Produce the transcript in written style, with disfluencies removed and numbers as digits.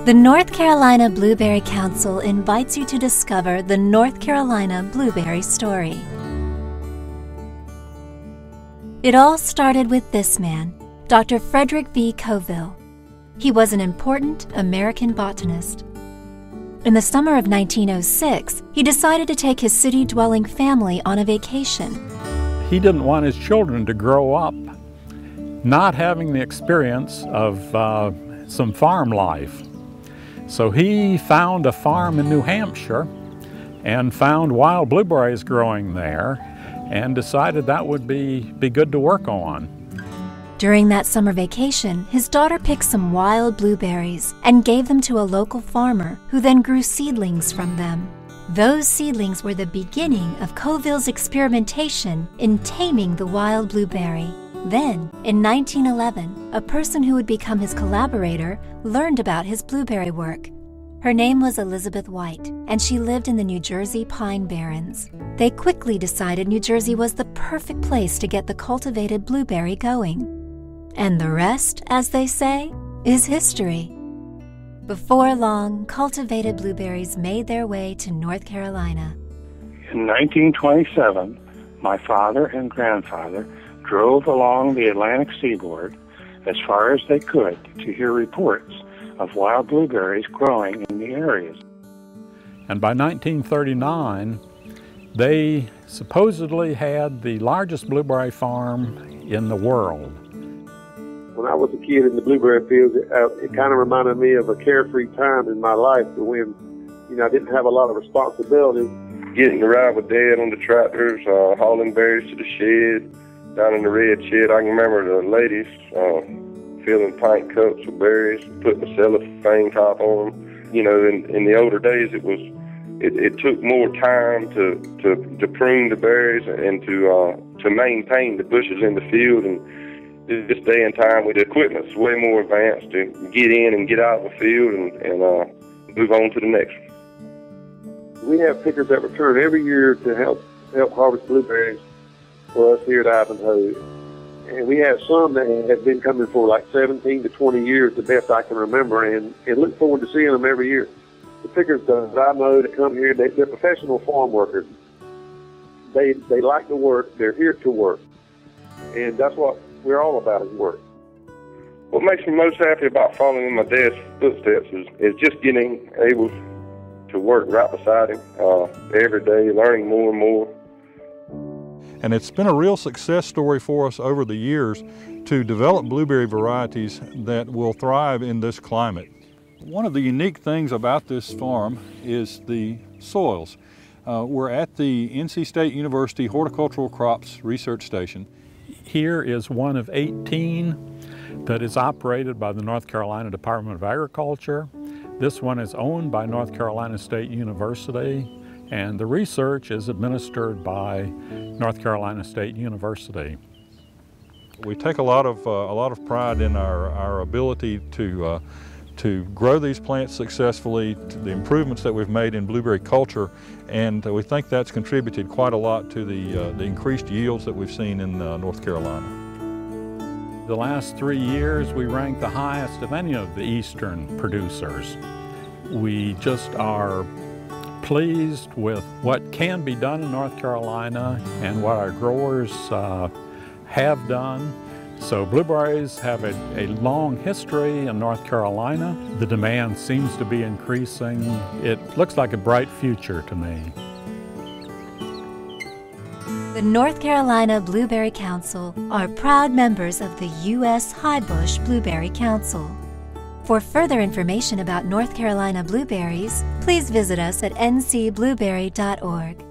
The North Carolina Blueberry Council invites you to discover the North Carolina blueberry story. It all started with this man, Dr. Frederick V. Coville. He was an important American botanist. In the summer of 1906, he decided to take his city-dwelling family on a vacation. He didn't want his children to grow up not having the experience of some farm life. So he found a farm in New Hampshire and found wild blueberries growing there and decided that would be good to work on. During that summer vacation, his daughter picked some wild blueberries and gave them to a local farmer who then grew seedlings from them. Those seedlings were the beginning of Coville's experimentation in taming the wild blueberry. Then, in 1911, a person who would become his collaborator learned about his blueberry work. Her name was Elizabeth White, and she lived in the New Jersey Pine Barrens. They quickly decided New Jersey was the perfect place to get the cultivated blueberry going. And the rest, as they say, is history. Before long, cultivated blueberries made their way to North Carolina. In 1927, my father and grandfather drove along the Atlantic seaboard as far as they could to hear reports of wild blueberries growing in the areas. And by 1939, they supposedly had the largest blueberry farm in the world. When I was a kid in the blueberry fields, it kind of reminded me of a carefree time in my life when, I didn't have a lot of responsibility. Getting to ride with Dad on the tractors, hauling berries to the shed, down in the red shed. I can remember the ladies filling pint cups with berries, putting a cellophane top on them. In the older days, it took more time to prune the berries and to maintain the bushes in the field. And this day and time, with the equipment's way more advanced to get in and get out of the field and move on to the next one. We have pickers that return every year to help harvest blueberries for us here at Ivanhoe. And we have some that have been coming for like 17 to 20 years, the best I can remember, and look forward to seeing them every year. The pickers that I know that come here, they're professional farm workers. They like to work. They're here to work. And that's what we're all about, is work. What makes me most happy about following in my dad's footsteps is just getting able to work right beside him every day, learning more and more. And it's been a real success story for us over the years to develop blueberry varieties that will thrive in this climate. One of the unique things about this farm is the soils. We're at the NC State University Horticultural Crops Research Station. Here is one of 18 that is operated by the North Carolina Department of Agriculture. This one is owned by North Carolina State University, and the research is administered by North Carolina State University. We take a lot of pride in our ability to grow these plants successfully, to the improvements that we've made in blueberry culture, and we think that's contributed quite a lot to the increased yields that we've seen in North Carolina. The last 3 years, we ranked the highest of any of the eastern producers. We just are pleased with what can be done in North Carolina and what our growers have done. So blueberries have a long history in North Carolina. The demand seems to be increasing. It looks like a bright future to me. The North Carolina Blueberry Council are proud members of the U.S. Highbush Blueberry Council. For further information about North Carolina blueberries, please visit us at ncblueberry.org.